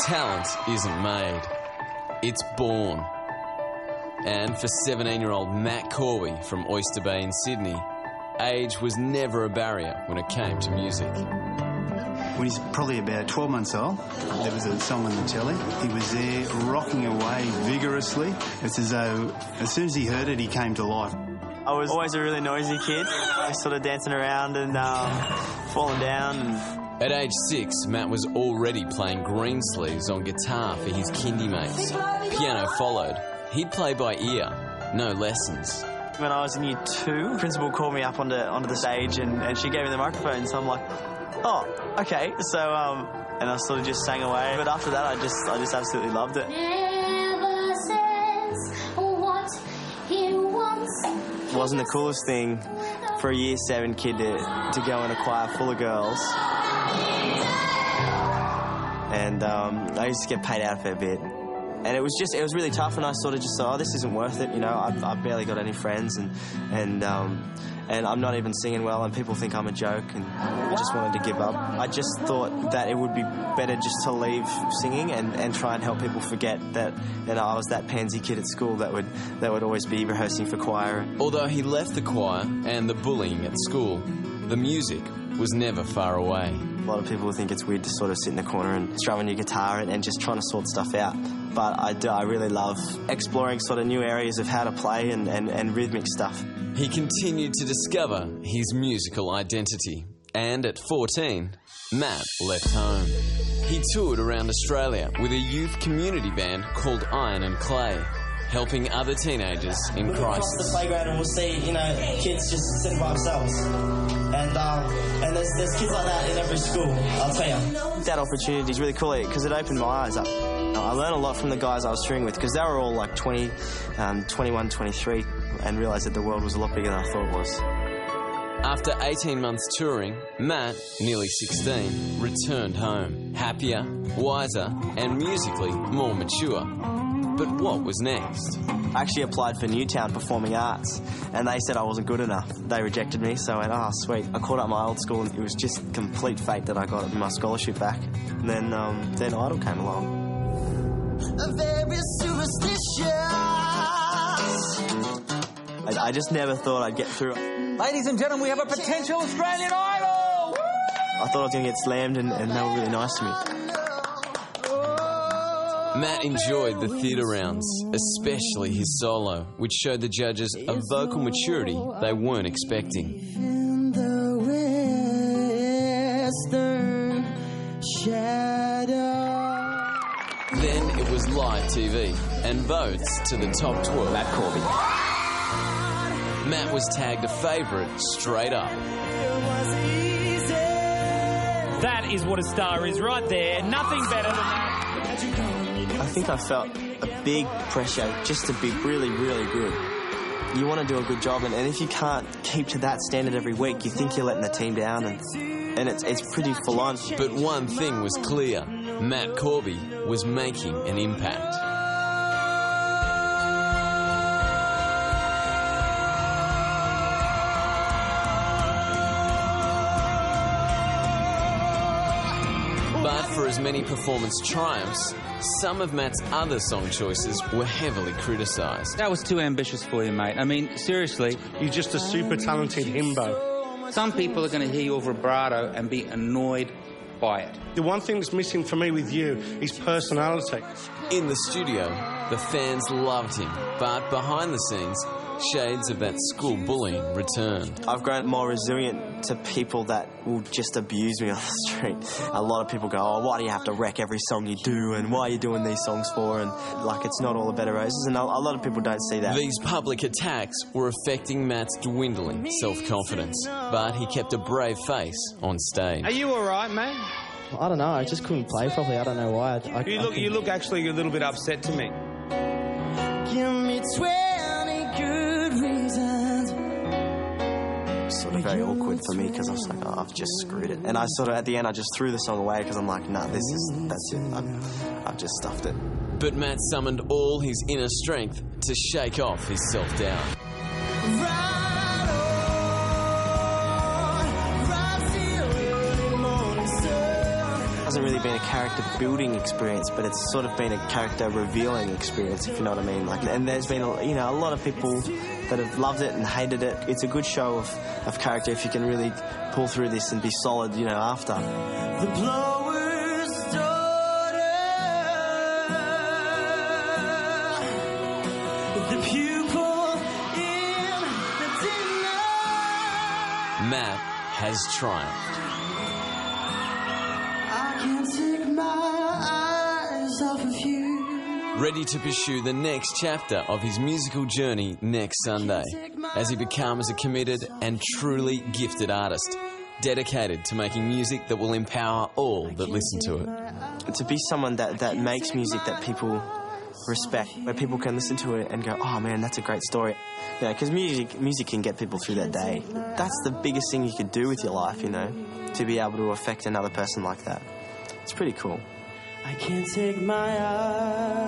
Talent isn't made, it's born. And for 17-year-old Matt Corby from Oyster Bay in Sydney, age was never a barrier when it came to music. When he's probably about 12 months old, there was a song on the telly. He was there rocking away vigorously. It's as though as soon as he heard it, he came to life. I was always a really noisy kid, sort of dancing around and falling down. At age 6, Matt was already playing Greensleeves on guitar for his kindy mates. Piano followed. He'd play by ear, no lessons. When I was in year 2, the principal called me up onto the stage and she gave me the microphone, so I'm like, oh, okay. So, and I sort of just sang away. But after that, I just absolutely loved it. Never says what he wants. It wasn't the coolest thing for a year 7 kid to go in a choir full of girls. And I used to get paid out a fair bit. And it was really tough, and I sort of just thought, oh, this isn't worth it, you know. I've barely got any friends, and I'm not even singing well, and people think I'm a joke, and I just wanted to give up. I just thought that it would be better just to leave singing and try and help people forget that I was that pansy kid at school that would always be rehearsing for choir. Although he left the choir and the bullying at school, the music was never far away. A lot of people think it's weird to sort of sit in the corner and strumming your guitar and just trying to sort stuff out. But I really love exploring sort of new areas of how to play and rhythmic stuff. He continued to discover his musical identity. And at 14, Matt left home. He toured around Australia with a youth community band called Iron and Clay, helping other teenagers in crisis. Across the playground and we'll see, kids just sitting by themselves. And there's kids like that in every school, I'll tell you. That opportunity is really cool because it opened my eyes up. I learned a lot from the guys I was touring with because they were all like 20, 21, 23 and realised that the world was a lot bigger than I thought it was. After 18 months touring, Matt, nearly 16, returned home, happier, wiser and musically more mature. But what was next? I actually applied for Newtown Performing Arts and they said I wasn't good enough. They rejected me, so I went, oh, sweet. I called up my old school and it was just complete fate that I got my scholarship back. And then Idol came along. Very superstitious. I just never thought I'd get through it. Ladies and gentlemen, we have a potential Australian Idol! I thought I was going to get slammed and they were really nice to me. Matt enjoyed the theatre rounds, especially his solo, which showed the judges a vocal maturity they weren't expecting. In the western shadow. Then it was live TV and votes to the top 12. Matt Corby. Matt was tagged a favourite straight up. That is what a star is right there. Nothing better than that. I think I felt a big pressure just to be really, really good. You want to do a good job, and if you can't keep to that standard every week, you think you're letting the team down, and it's pretty full on. But one thing was clear. Matt Corby was making an impact. But for as many performance triumphs, some of Matt's other song choices were heavily criticised. That was too ambitious for you, mate. I mean, seriously. You're just a super talented himbo. Some people are going to hear your vibrato and be annoyed by it. The one thing that's missing for me with you is personality. In the studio, the fans loved him, but behind the scenes, shades of that school bullying returned. I've grown more resilient to people that will just abuse me on the street. A lot of people go, oh, why do you have to wreck every song you do, and why are you doing these songs for, and like it's not all a bed of roses, and a lot of people don't see that. These public attacks were affecting Matt's dwindling self-confidence, but he kept a brave face on stage. Are you all right, mate? I don't know, I just couldn't play properly. I don't know why. You look actually a little bit upset to me. Give me 20 good reasons. Sort of very awkward for me because I was like, oh, I've just screwed it. And I sort of, at the end, I just threw the song away because I'm like, nah, that's it. I've just stuffed it. But Matt summoned all his inner strength to shake off his self-doubt. It hasn't really been a character building experience, but it's sort of been a character revealing experience, if you know what I mean. Like, and there's been a lot of people that have loved it and hated it. It's a good show of character if you can really pull through this and be solid, after. The blower's daughter, the pupil in the dinner. Matt has triumphed. I can't take my eyes off of you. Ready to pursue the next chapter of his musical journey next Sunday, as he becomes a committed and truly gifted artist, dedicated to making music that will empower all that listen to it. To be someone that makes music that people respect, where people can listen to it and go, oh man, that's a great story. Because music can get people through their day. That's the biggest thing you could do with your life, to be able to affect another person like that. It's pretty cool. I can't take my eyes